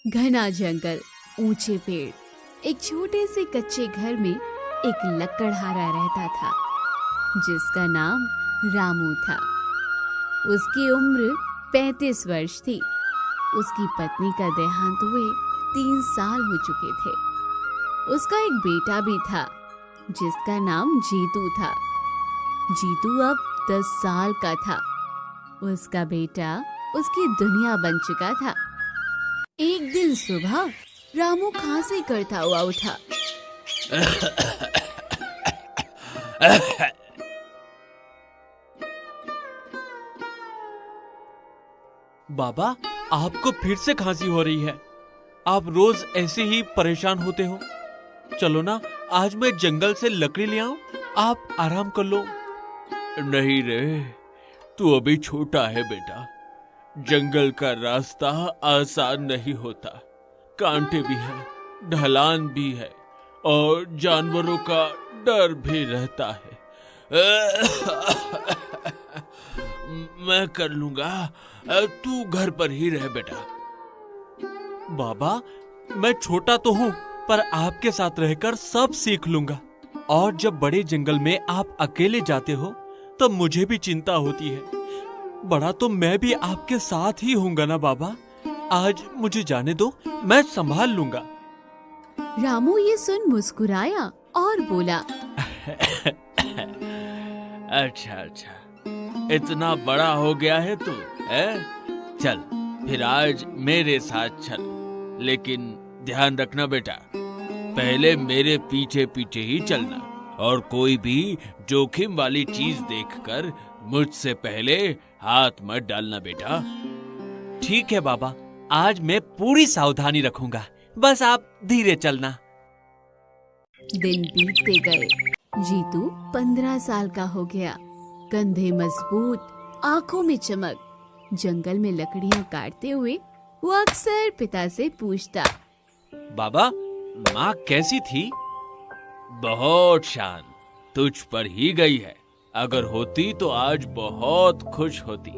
घना जंगल, ऊंचे पेड़, एक छोटे से कच्चे घर में एक लकड़हारा रहता था जिसका नाम रामू था। उसकी उम्र 35 वर्ष थी। उसकी पत्नी का देहांत हुए 3 साल हो चुके थे। उसका एक बेटा भी था जिसका नाम जीतू था। जीतू अब 10 साल का था। उसका बेटा उसकी दुनिया बन चुका था। एक दिन सुबह रामू खांसी करता हुआ उठा। बाबा, आपको फिर से खांसी हो रही है। आप रोज ऐसे ही परेशान होते हो। चलो ना, आज मैं जंगल से लकड़ी ले आऊं, आप आराम कर लो। नहीं रे, तू अभी छोटा है बेटा। जंगल का रास्ता आसान नहीं होता। कांटे भी है, ढलान भी है और जानवरों का डर भी रहता है। मैं कर लूंगा, तू घर पर ही रह बेटा। बाबा, मैं छोटा तो हूँ पर आपके साथ रहकर सब सीख लूंगा। और जब बड़े जंगल में आप अकेले जाते हो तो मुझे भी चिंता होती है। बड़ा तो मैं भी आपके साथ ही होऊंगा ना बाबा। आज मुझे जाने दो, मैं संभाल लूंगा। रामू ये सुन मुस्कुराया और बोला, अच्छा, इतना बड़ा हो गया है तू, है? चल फिर आज मेरे साथ चल, लेकिन ध्यान रखना बेटा, पहले मेरे पीछे पीछे ही चलना और कोई भी जोखिम वाली चीज देखकर मुझसे पहले हाथ मत डालना बेटा। ठीक है बाबा, आज मैं पूरी सावधानी रखूंगा, बस आप धीरे चलना। दिन बीतते गए। जीतू 15 साल का हो गया। कंधे मजबूत, आंखों में चमक। जंगल में लकड़ियां काटते हुए वो अक्सर पिता से पूछता, बाबा, माँ कैसी थी? बहुत शांत, तुझ पर ही गई है। अगर होती तो आज बहुत खुश होती।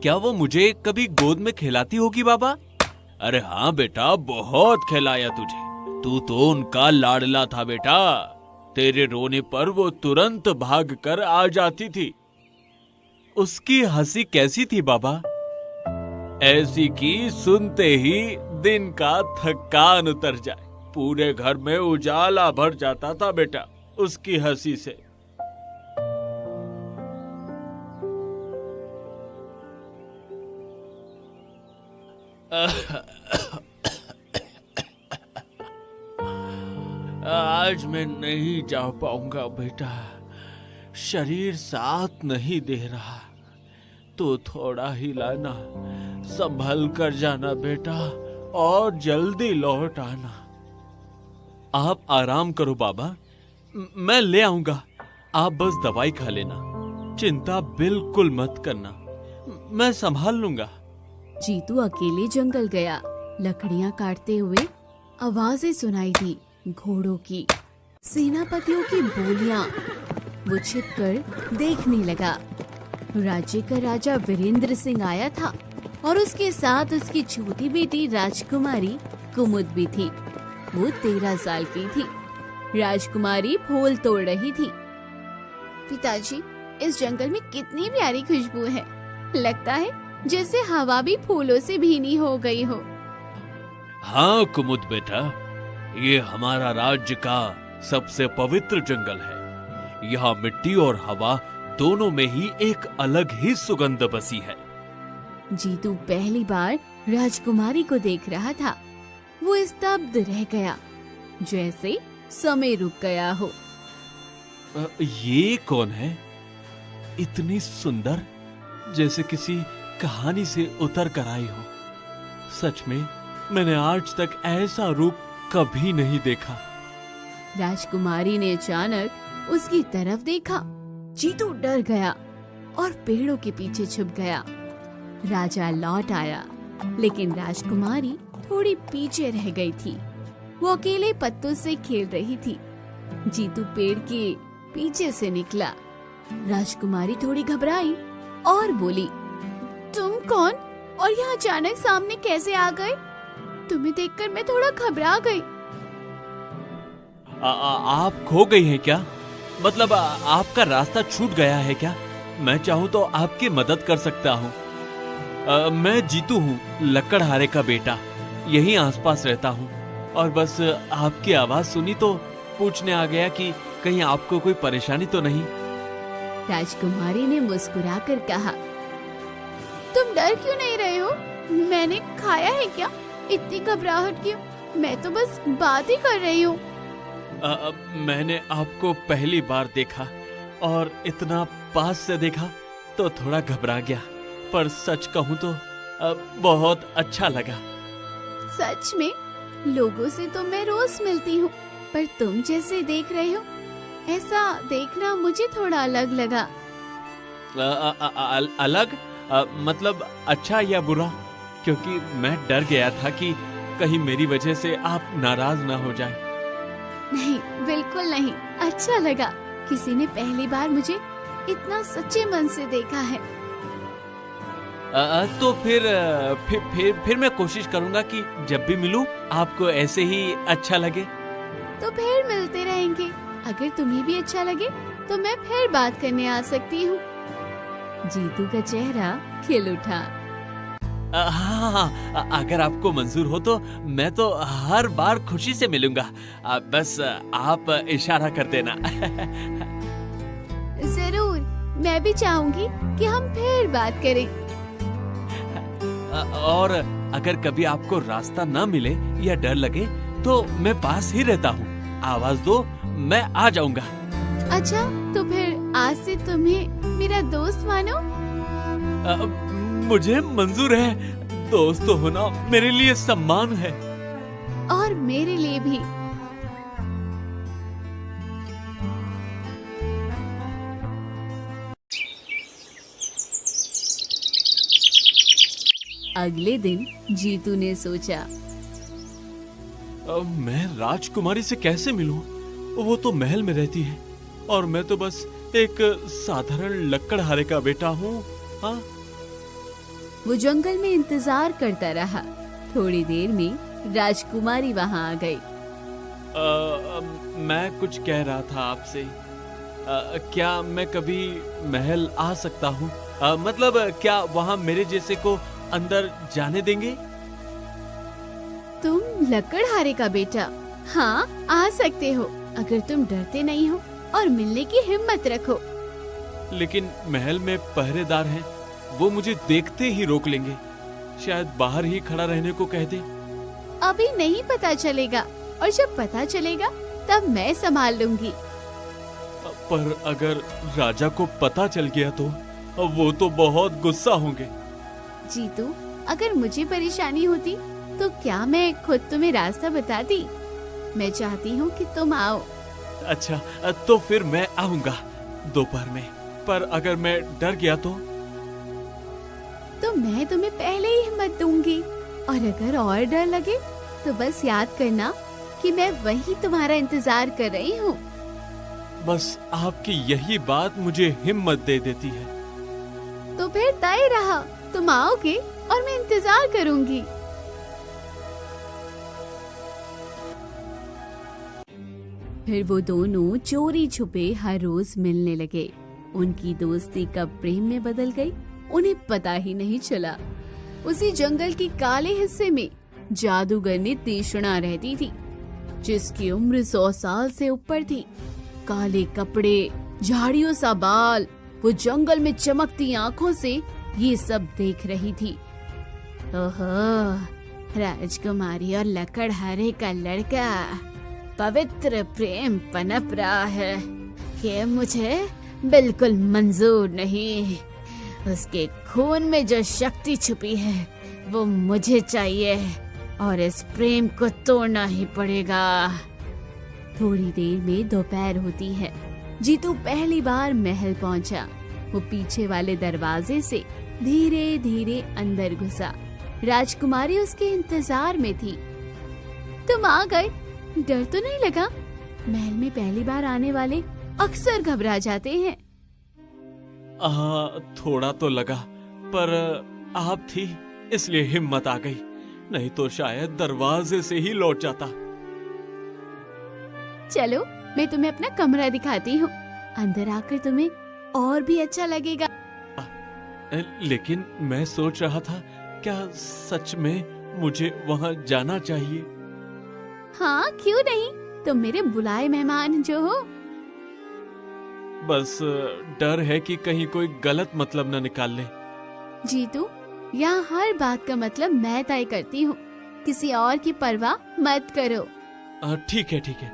क्या वो मुझे कभी गोद में खिलाती होगी बाबा? अरे हाँ बेटा, बहुत खिलाया तुझे। तू तो उनका लाडला था बेटा। तेरे रोने पर वो तुरंत भाग कर आ जाती थी। उसकी हंसी कैसी थी बाबा? ऐसी कि सुनते ही दिन का थकान उतर जाए। पूरे घर में उजाला भर जाता था बेटा उसकी हंसी से। आज मैं नहीं जा पाऊंगा बेटा, शरीर साथ नहीं दे रहा। तो थोड़ा ही लाना, संभल कर जाना बेटा और जल्दी लौट आना। आप आराम करो बाबा, मैं ले आऊंगा। आप बस दवाई खा लेना, चिंता बिल्कुल मत करना, मैं संभाल लूंगा। जीतू अकेले जंगल गया। लकड़ियां काटते हुए आवाजें सुनाई दी, घोड़ों की, सेनापतियों की बोलियां। वो छिपकर देखने लगा। राज्य का राजा वीरेंद्र सिंह आया था और उसके साथ उसकी छोटी बेटी राजकुमारी कुमुद भी थी। वो 13 साल की थी। राजकुमारी फूल तोड़ रही थी। पिताजी, इस जंगल में कितनी प्यारी खुशबू है। लगता है जैसे हवा भी फूलों से भीनी हो गई हो। हाँ कुमुद बेटा, ये हमारा राज्य का सबसे पवित्र जंगल है। यहाँ मिट्टी और हवा दोनों में ही एक अलग ही सुगंध बसी है। जीतू पहली बार राजकुमारी को देख रहा था। वो स्तब्ध रह गया, जैसे समय रुक गया हो। ये कौन है? इतनी सुंदर, जैसे किसी कहानी से उतर कर आई हो। सच में मैंने आज तक ऐसा रूप कभी नहीं देखा। राजकुमारी ने अचानक उसकी तरफ देखा। जीतू डर गया और पेड़ों के पीछे छुप गया। राजा लौट आया, लेकिन राजकुमारी थोड़ी पीछे रह गई थी। वो अकेले पत्तों से खेल रही थी। जीतू पेड़ के पीछे से निकला। राजकुमारी थोड़ी घबराई और बोली, तुम कौन और यहाँ अचानक सामने कैसे आ गए? तुम्हें देखकर मैं थोड़ा घबरा गई। आप खो गई हैं क्या? मतलब आपका रास्ता छूट गया है क्या? मैं चाहूँ तो आपकी मदद कर सकता हूँ। मैं जीतू हूँ, लकड़हारे का बेटा। यहीं आसपास रहता हूँ और बस आपकी आवाज सुनी तो पूछने आ गया कि कहीं आपको कोई परेशानी तो नहीं। राजकुमारी ने मुस्कुराकर कहा, तुम डर क्यों नहीं रहे हो? मैंने खाया है क्या? इतनी घबराहट क्यों? मैं तो बस बात ही कर रही हूँ। मैंने आपको पहली बार देखा और इतना पास से देखा तो थोड़ा घबरा गया, पर सच कहूँ तो बहुत अच्छा लगा। सच में? लोगों से तो मैं रोज मिलती हूँ, पर तुम जैसे देख रहे हो ऐसा देखना मुझे थोड़ा अलग लगा। अलग? मतलब अच्छा या बुरा? क्योंकि मैं डर गया था कि कहीं मेरी वजह से आप नाराज ना हो जाए। नहीं, बिल्कुल नहीं, अच्छा लगा। किसी ने पहली बार मुझे इतना सच्चे मन से देखा है। तो फिर मैं कोशिश करूंगा कि जब भी मिलूं आपको ऐसे ही अच्छा लगे। तो फिर मिलते रहेंगे। अगर तुम्हें भी अच्छा लगे तो मैं फिर बात करने आ सकती हूँ। जीतू का चेहरा खिल उठा। हाँ, अगर आपको मंजूर हो तो मैं तो हर बार खुशी से मिलूंगा। बस आप इशारा कर देना। जरूर, मैं भी चाहूंगी कि हम फिर बात करें। और अगर कभी आपको रास्ता ना मिले या डर लगे तो मैं पास ही रहता हूँ। आवाज दो, मैं आ जाऊंगा। अच्छा, तो फिर आज से तुम्हें मेरा दोस्त मानो? मुझे मंजूर है। दोस्त होना मेरे लिए सम्मान है। और मेरे लिए भी। अगले दिन जीतू ने सोचा, मैं राजकुमारी से कैसे मिलूं? वो तो महल में रहती है और मैं तो बस एक साधारण लकड़हारे का बेटा हूँ। हाँ? वो जंगल में इंतजार करता रहा। थोड़ी देर में राजकुमारी वहाँ आ गई। मैं कुछ कह रहा था आपसे। क्या मैं कभी महल आ सकता हूँ? मतलब क्या वहाँ मेरे जैसे को अंदर जाने देंगे? तुम लकड़हारे का बेटा? हाँ, आ सकते हो अगर तुम डरते नहीं हो और मिलने की हिम्मत रखो। लेकिन महल में पहरेदार हैं, वो मुझे देखते ही रोक लेंगे। शायद बाहर ही खड़ा रहने को कह दे। अभी नहीं पता चलेगा, और जब पता चलेगा तब मैं संभाल लूंगी। पर अगर राजा को पता चल गया तो वो तो बहुत गुस्सा होंगे। जीतू, अगर मुझे परेशानी होती तो क्या मैं खुद तुम्हें रास्ता बताती? मैं चाहती हूँ कि तुम आओ। अच्छा, तो फिर मैं आऊंगा दोपहर में। पर अगर मैं डर गया तो मैं तुम्हें पहले ही हिम्मत दूंगी। और अगर और डर लगे तो बस याद करना कि मैं वही तुम्हारा इंतजार कर रही हूँ। बस आपकी यही बात मुझे हिम्मत दे देती है। तो फिर तय रहा, तुम आओगे और मैं इंतजार करूंगी। फिर वो दोनों चोरी छुपे हर रोज मिलने लगे। उनकी दोस्ती कब प्रेम में बदल गई उन्हें पता ही नहीं चला। उसी जंगल के काले हिस्से में जादूगरनी तीक्ष्णा रहती थी, जिसकी उम्र 100 साल से ऊपर थी। काले कपड़े, झाड़ियों सा बाल, वो जंगल में चमकती आंखों से ये सब देख रही थी। ओहो, राजकुमारी और लकड़हारे का लड़का, पवित्र प्रेम पनप रहा है। ये मुझे बिल्कुल मंजूर नहीं। उसके खून में जो शक्ति छुपी है वो मुझे चाहिए और इस प्रेम को तोड़ना ही पड़ेगा। थोड़ी देर में दोपहर होती है। जीतू पहली बार महल पहुंचा। वो पीछे वाले दरवाजे से धीरे धीरे अंदर घुसा। राजकुमारी उसके इंतजार में थी। तुम आ गए, डर तो नहीं लगा? महल में पहली बार आने वाले अक्सर घबरा जाते हैं। थोड़ा तो लगा, पर आप थी इसलिए हिम्मत आ गई। नहीं तो शायद दरवाजे से ही लौट जाता। चलो मैं तुम्हें अपना कमरा दिखाती हूँ, अंदर आकर तुम्हें और भी अच्छा लगेगा। लेकिन मैं सोच रहा था, क्या सच में मुझे वहाँ जाना चाहिए? हाँ क्यों नहीं, तुम मेरे बुलाए मेहमान जो हो। बस डर है कि कहीं कोई गलत मतलब न निकाल ले। जीतू, यहाँ हर बात का मतलब मैं तय करती हूँ, किसी और की परवाह मत करो। ठीक है ठीक है,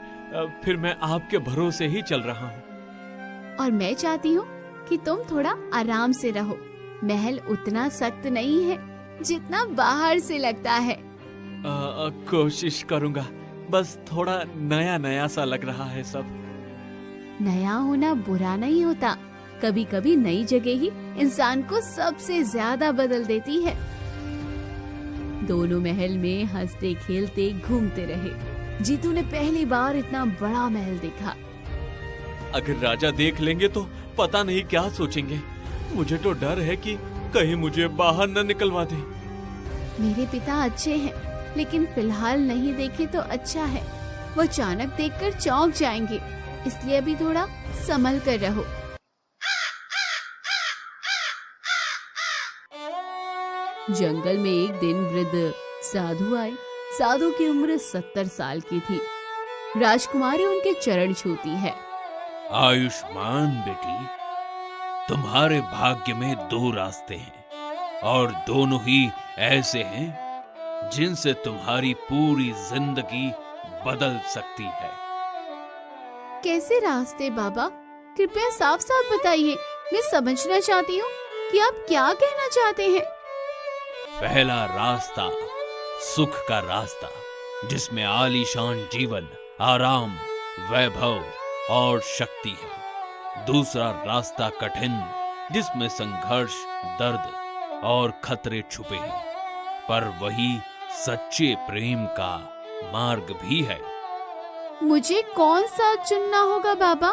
फिर मैं आपके भरोसे ही चल रहा हूँ। और मैं चाहती हूँ कि तुम थोड़ा आराम से रहो। महल उतना सख्त नहीं है जितना बाहर से लगता है। कोशिश करूँगा, बस थोड़ा नया नया सा लग रहा है सब। नया होना बुरा नहीं होता, कभी कभी नई जगह ही इंसान को सबसे ज्यादा बदल देती है। दोनों महल में हंसते खेलते घूमते रहे। जीतू ने पहली बार इतना बड़ा महल देखा। अगर राजा देख लेंगे तो पता नहीं क्या सोचेंगे। मुझे तो डर है कि कहीं मुझे बाहर न निकलवा दे। मेरे पिता अच्छे हैं, लेकिन फिलहाल नहीं देखे तो अच्छा है। वो अचानक देखकर चौंक जाएंगे, इसलिए अभी थोड़ा संभल कर रहो। जंगल में एक दिन वृद्ध साधु आए। साधु की उम्र 70 साल की थी। राजकुमारी उनके चरण छूती है। आयुष्मान बेटी, तुम्हारे भाग्य में 2 रास्ते हैं और दोनों ही ऐसे हैं जिनसे तुम्हारी पूरी जिंदगी बदल सकती है। कैसे रास्ते बाबा? कृपया साफ साफ बताइए, मैं समझना चाहती हूँ कि आप क्या कहना चाहते हैं। पहला रास्ता सुख का रास्ता, जिसमें आलीशान जीवन, आराम, वैभव और शक्ति है। दूसरा रास्ता कठिन, जिसमें संघर्ष, दर्द और खतरे छुपे हैं, पर वही सच्चे प्रेम का मार्ग भी है। मुझे कौन सा चुनना होगा बाबा?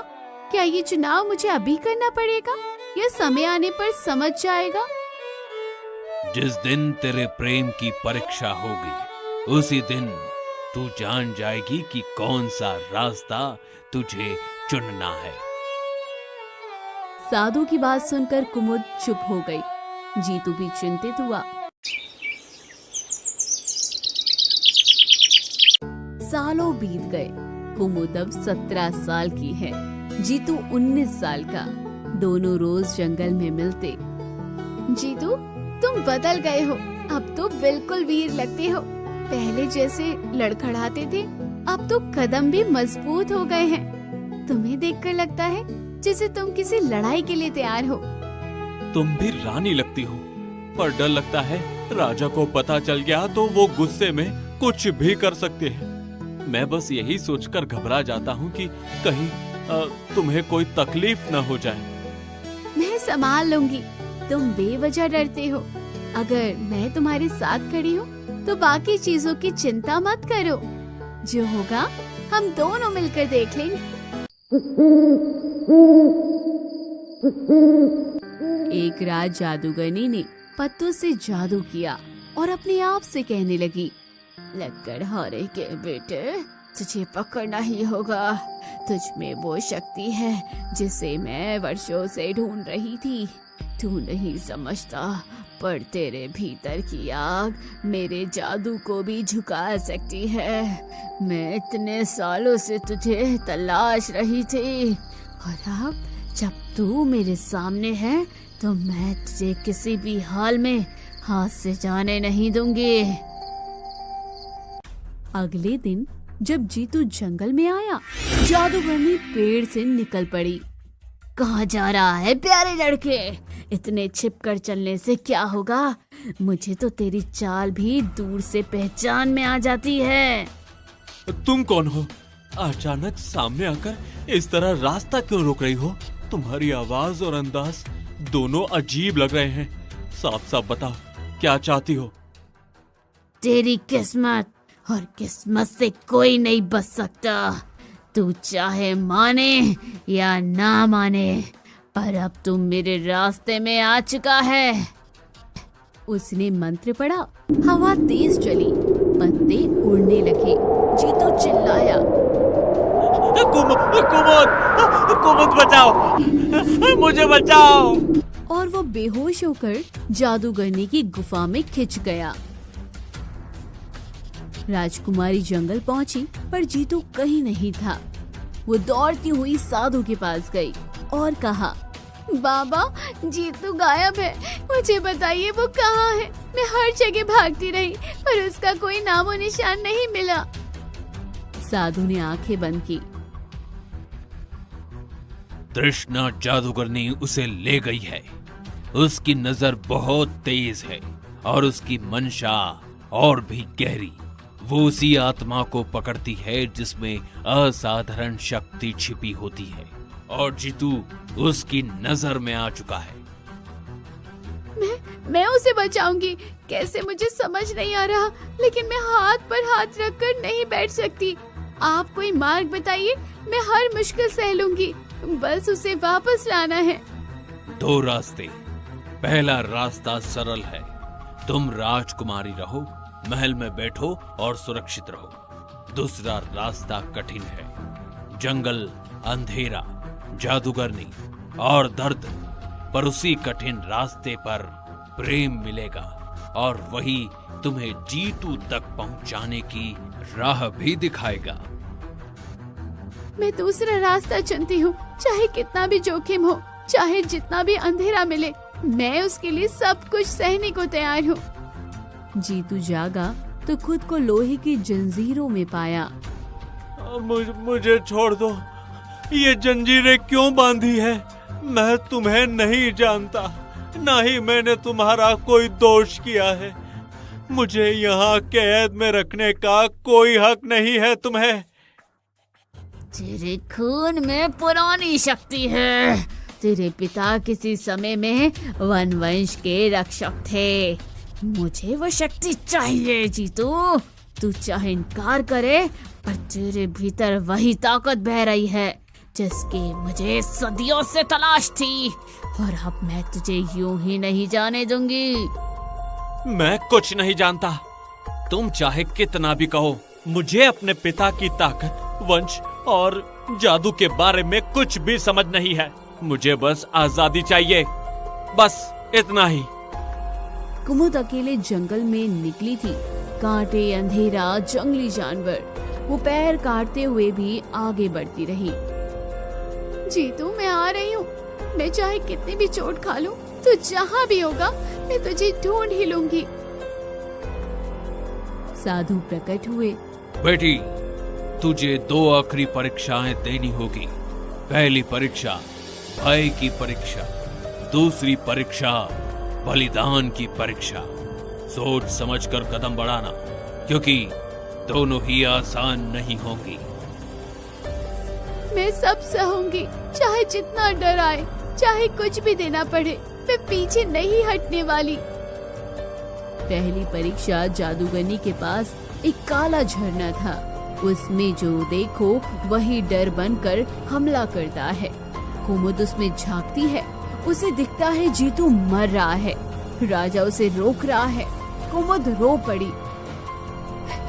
क्या ये चुनाव मुझे अभी करना पड़ेगा या समय आने पर समझ जाएगा? जिस दिन तेरे प्रेम की परीक्षा होगी, उसी दिन तू जान जाएगी कि कौन सा रास्ता तुझे चुनना है। साधु की बात सुनकर कुमुद चुप हो गई। जीतू भी चिंतित हुआ। सालों बीत गए। कुमुद अब 17 साल की है, जीतू 19 साल का। दोनों रोज जंगल में मिलते। जीतू, तुम बदल गए हो, अब तो बिल्कुल वीर लगते हो। पहले जैसे लड़खड़ाते थे, अब तो कदम भी मजबूत हो गए हैं। तुम्हें देखकर लगता है जैसे तुम किसी लड़ाई के लिए तैयार हो। तुम भी रानी लगती हो, पर डर लगता है राजा को पता चल गया तो वो गुस्से में कुछ भी कर सकते हैं। मैं बस यही सोचकर घबरा जाता हूँ कि कहीं तुम्हें कोई तकलीफ न हो जाए। मैं संभाल लूंगी, तुम बेवजह डरते हो। अगर मैं तुम्हारे साथ खड़ी हूँ तो बाकी चीजों की चिंता मत करो। जो होगा हम दोनों मिलकर देख लेंगे। एक रात जादूगरनी ने पत्तों से जादू किया और अपने आप से कहने लगी, लकड़हारे के बेटे, तुझे पकड़ना ही होगा। तुझ में वो शक्ति है जिसे मैं वर्षों से ढूंढ रही थी। तू नहीं समझता, पर तेरे भीतर की आग मेरे जादू को भी झुका सकती है। मैं इतने सालों से तुझे तलाश रही थी, और अब जब तू मेरे सामने है तो मैं तुझे किसी भी हाल में हाथ से जाने नहीं दूंगी। अगले दिन जब जीतू जंगल में आया, जादूगरनी पेड़ से निकल पड़ी। कहाँ जा रहा है प्यारे लड़के? इतने छिपकर चलने से क्या होगा? मुझे तो तेरी चाल भी दूर से पहचान में आ जाती है। तुम कौन हो? अचानक सामने आकर इस तरह रास्ता क्यों रोक रही हो? तुम्हारी आवाज और अंदाज दोनों अजीब लग रहे हैं। साफ साफ बताओ, क्या चाहती हो? तेरी किस्मत, और किस्मत से कोई नहीं बच सकता। तू चाहे माने या ना माने, पर अब तू मेरे रास्ते में आ चुका है। उसने मंत्र पढ़ा, हवा तेज चली, पत्ते उड़ने लगे। जीतू चिल्लाया, कुमुद बचाओ, मुझे बचाओ। और वो बेहोश होकर जादूगरनी की गुफा में खिंच गया। राजकुमारी जंगल पहुंची पर जीतू कहीं नहीं था। वो दौड़ती हुई साधु के पास गई और कहा, बाबा जीतू गायब है, मुझे बताइए वो कहाँ है। मैं हर जगह भागती रही पर उसका कोई नामो निशान नहीं मिला। साधु ने आंखें बंद की। तृष्णा जादूगरनी उसे ले गई है। उसकी नजर बहुत तेज है और उसकी मंशा और भी गहरी। वो उसी आत्मा को पकड़ती है जिसमें असाधारण शक्ति छिपी होती है और जीतू उसकी नजर में आ चुका है। मैं उसे बचाऊंगी कैसे मुझे समझ नहीं आ रहा, लेकिन मैं हाथ पर हाथ रखकर नहीं बैठ सकती। आप कोई मार्ग बताइए, मैं हर मुश्किल सह लूंगी, बस उसे वापस लाना है। 2 रास्ते। पहला रास्ता सरल है, तुम राजकुमारी रहो, महल में बैठो और सुरक्षित रहो। दूसरा रास्ता कठिन है, जंगल, अंधेरा, जादूगरनी और दर्द। पर उसी कठिन रास्ते पर प्रेम मिलेगा और वही तुम्हें जीतू तक पहुंचाने की राह भी दिखाएगा। मैं दूसरा रास्ता चुनती हूँ, चाहे कितना भी जोखिम हो, चाहे जितना भी अंधेरा मिले, मैं उसके लिए सब कुछ सहने को तैयार हूँ। जीतू जागा तो खुद को लोहे की जंजीरों में पाया। मुझे छोड़ दो, ये जंजीरें क्यों बांधी है? मैं तुम्हें नहीं जानता, ना ही मैंने तुम्हारा कोई दोष किया है। मुझे यहाँ कैद में रखने का कोई हक नहीं है तुम्हें। तेरे खून में पुरानी शक्ति है। तेरे पिता किसी समय में वनवंश के रक्षक थे। मुझे वो शक्ति चाहिए जीतू। तू चाहे इनकार करे, पर तेरे भीतर वही ताकत बह रही है जिसकी मुझे सदियों से तलाश थी, और अब मैं तुझे यूं ही नहीं जाने दूंगी। मैं कुछ नहीं जानता। तुम चाहे कितना भी कहो, मुझे अपने पिता की ताकत, वंश और जादू के बारे में कुछ भी समझ नहीं है। मुझे बस आजादी चाहिए, बस इतना ही। कुमुद अकेले जंगल में निकली थी। कांटे, अंधेरा, जंगली जानवर। वो पैर काटते हुए भी आगे बढ़ती रही। जीतू, मैं आ रही हूँ। मैं चाहे कितनी भी चोट खा लूं, तू जहाँ भी होगा मैं तुझे ढूंढ ही लूंगी। साधु प्रकट हुए। बेटी, तुझे 2 आखिरी परीक्षाएं देनी होगी। पहली परीक्षा भय की परीक्षा, दूसरी परीक्षा बलिदान की परीक्षा। सोच समझकर कदम बढ़ाना, क्योंकि दोनों ही आसान नहीं होंगी। मैं सब सहूंगी, चाहे जितना डर आए, चाहे कुछ भी देना पड़े, मैं पीछे नहीं हटने वाली। पहली परीक्षा जादूगरनी के पास एक काला झरना था। उसमें जो देखो वही डर बनकर हमला करता है। कुमुद उसमें झांकती है। उसे दिखता है जीतू मर रहा है। राजा उसे रोक रहा है। कुमुद रो पड़ी।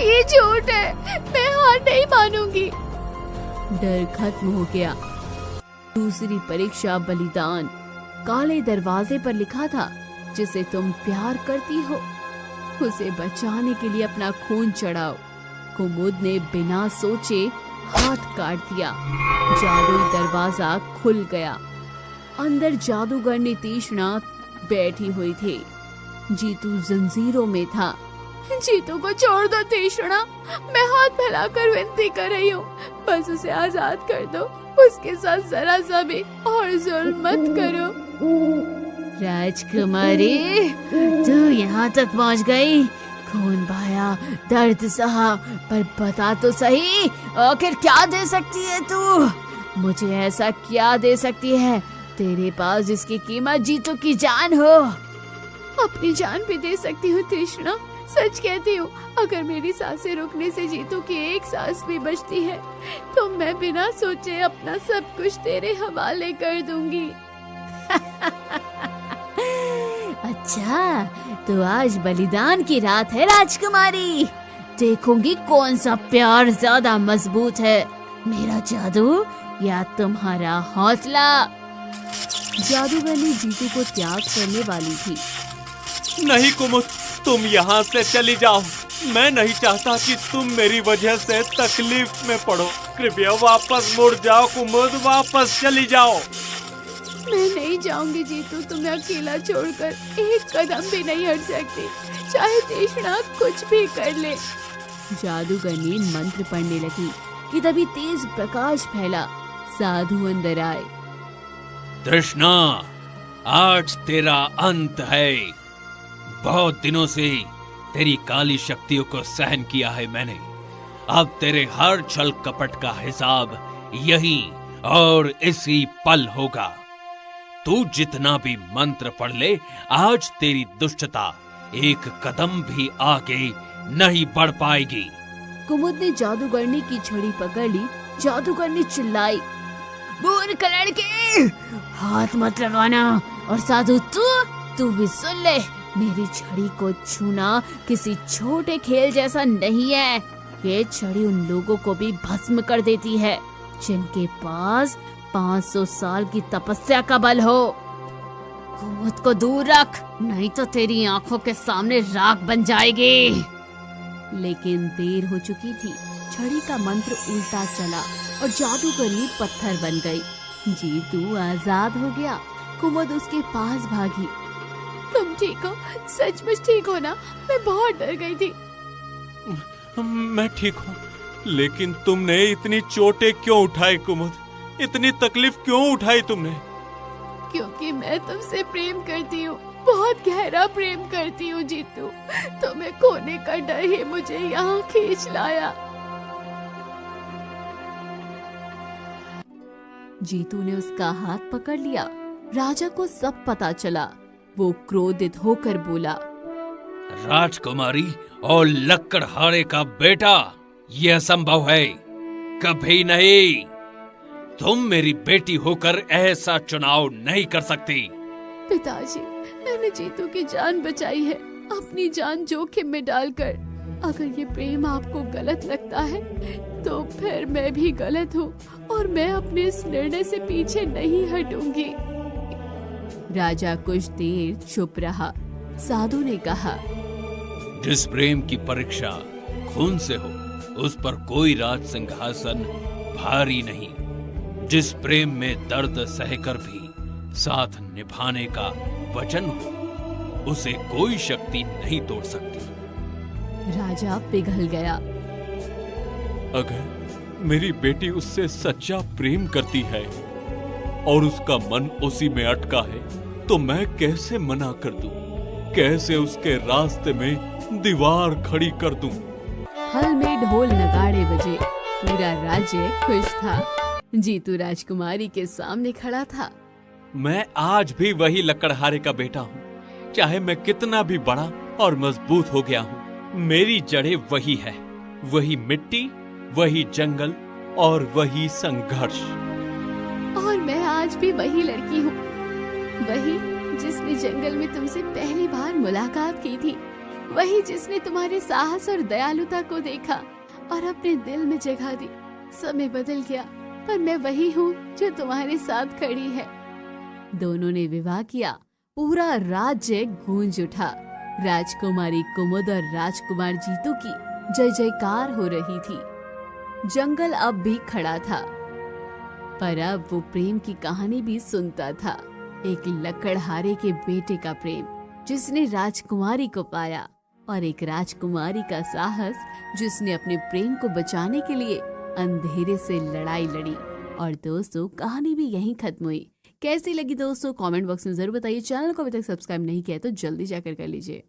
ये झूठ है, मैं हार नहीं मानूंगी। डर खत्म हो गया। दूसरी परीक्षा बलिदान। काले दरवाजे पर लिखा था, जिसे तुम प्यार करती हो उसे बचाने के लिए अपना खून चढ़ाओ। कुमुद ने बिना सोचे हाथ काट दिया। जादुई दरवाजा खुल गया। अंदर जादूगरनी तीक्ष्णा बैठी हुई थी। जीतू जंजीरों में था। जीतू को छोड़ दो तीक्ष्णा, मैं हाथ फैलाकर विनती कर रही हूँ। बस उसे आजाद कर दो। उसके साथ जरा सा भी और जुल्म मत करो। राजकुमारी, तू यहाँ तक पहुँच गई। खून बहाया, दर्द सहा, पर बता तो सही, आखिर क्या दे सकती है तू? मुझे ऐसा क्या दे सकती है तेरे पास जिसकी कीमत जीतू की जान हो? अपनी जान भी दे सकती हूँ तृष्णा, सच कहती हूँ। अगर मेरी सांसें रुकने से जीतू की एक सांस भी बचती है तो मैं बिना सोचे अपना सब कुछ तेरे हवाले कर दूंगी। अच्छा, तो आज बलिदान की रात है राजकुमारी। देखूंगी कौन सा प्यार ज्यादा मजबूत है, मेरा जादू या तुम्हारा हौसला। जादूगर ने जीतू को त्याग करने वाली थी। नहीं कुमुद, तुम यहाँ से चली जाओ। मैं नहीं चाहता कि तुम मेरी वजह से तकलीफ में पड़ो। कृपया वापस मुड़ जाओ कुमुद, वापस चली जाओ। मैं नहीं जाऊंगी जीतू, तुम्हें अकेला छोड़कर एक कदम भी नहीं हट सकती, चाहे तृष्णा कुछ भी कर ले। जादूगर ने मंत्र पढ़ने लगी कि तभी तेज प्रकाश फैला। साधु अंदर आए। तृष्णा, आज तेरा अंत है। बहुत दिनों से तेरी काली शक्तियों को सहन किया है मैंने। अब तेरे हर छल कपट का हिसाब यही और इसी पल होगा। तू जितना भी मंत्र पढ़ ले, आज तेरी दुष्टता एक कदम भी आगे नहीं बढ़ पाएगी। कुमुद ने जादूगरनी की छड़ी पकड़ ली। जादूगर ने चिल्लाई, मूर्ख लड़के, हाथ मत लगाना। और साधु तू भी सुन ले, मेरी छड़ी को छूना किसी छोटे खेल जैसा नहीं है। ये छड़ी उन लोगों को भी भस्म कर देती है जिनके पास 500 साल की तपस्या का बल हो। कुमुद को दूर रख, नहीं तो तेरी आंखों के सामने राख बन जाएगी। लेकिन देर हो चुकी थी। छड़ी का मंत्र उल्टा चला और जादूगरी पत्थर बन गई। जीतू आजाद हो गया। कुमुद उसके पास भागी। तुम ठीक हो? सचमुच ठीक हो ना? मैं बहुत डर गई थी। मैं ठीक हूँ, लेकिन तुमने इतनी चोटें क्यों उठाई कुमुद? इतनी तकलीफ क्यों उठाई तुमने? क्योंकि मैं तुमसे प्रेम करती हूँ, बहुत गहरा प्रेम करती हूँ जीतू। तुम्हें खोने का डर ही मुझे यहाँ खींच लाया। जीतू ने उसका हाथ पकड़ लिया। राजा को सब पता चला। वो क्रोधित होकर बोला, राजकुमारी और लकड़हारे का बेटा, यह असंभव है, कभी नहीं। तुम मेरी बेटी होकर ऐसा चुनाव नहीं कर सकती। पिताजी, मैंने जीतू की जान बचाई है, अपनी जान जोखिम में डालकर। अगर ये प्रेम आपको गलत लगता है तो फिर मैं भी गलत हूँ और मैं अपने इस निर्णय से पीछे नहीं हटूंगी। राजा कुछ देर चुप रहा। साधु ने कहा, जिस प्रेम की परीक्षा खून से हो, उस पर कोई राज सिंहासन भारी नहीं। जिस प्रेम में दर्द सहकर भी साथ निभाने का वचन हो, उसे कोई शक्ति नहीं तोड़ सकती। राजा पिघल गया। अगर मेरी बेटी उससे सच्चा प्रेम करती है और उसका मन उसी में अटका है, तो मैं कैसे मना कर दूं? कैसे उसके रास्ते में दीवार खड़ी कर दूं? हल में ढोल नगाड़े बजे। पूरा राज्य खुश था। जीतू राजकुमारी के सामने खड़ा था। मैं आज भी वही लकड़हारे का बेटा हूँ, चाहे मैं कितना भी बड़ा और मजबूत हो गया हूँ। मेरी जड़ें वही है, वही मिट्टी, वही जंगल और वही संघर्ष। और मैं आज भी वही लड़की हूँ, वही जिसने जंगल में तुमसे पहली बार मुलाकात की थी, वही जिसने तुम्हारे साहस और दयालुता को देखा और अपने दिल में जगह दी। समय बदल गया, पर मैं वही हूँ जो तुम्हारे साथ खड़ी है। दोनों ने विवाह किया। पूरा राज्य गूंज उठा। राजकुमारी कुमुद और राजकुमार जीतू की जय जयकार हो रही थी। जंगल अब भी खड़ा था, पर अब वो प्रेम की कहानी भी सुनता था। एक लकड़हारे के बेटे का प्रेम जिसने राजकुमारी को पाया, और एक राजकुमारी का साहस जिसने अपने प्रेम को बचाने के लिए अंधेरे से लड़ाई लड़ी। और दोस्तों, कहानी भी यहीं खत्म हुई। कैसी लगी दोस्तों, कमेंट बॉक्स में जरूर बताइए। चैनल को अभी तक सब्सक्राइब नहीं किया तो जल्दी जाकर कर लीजिए।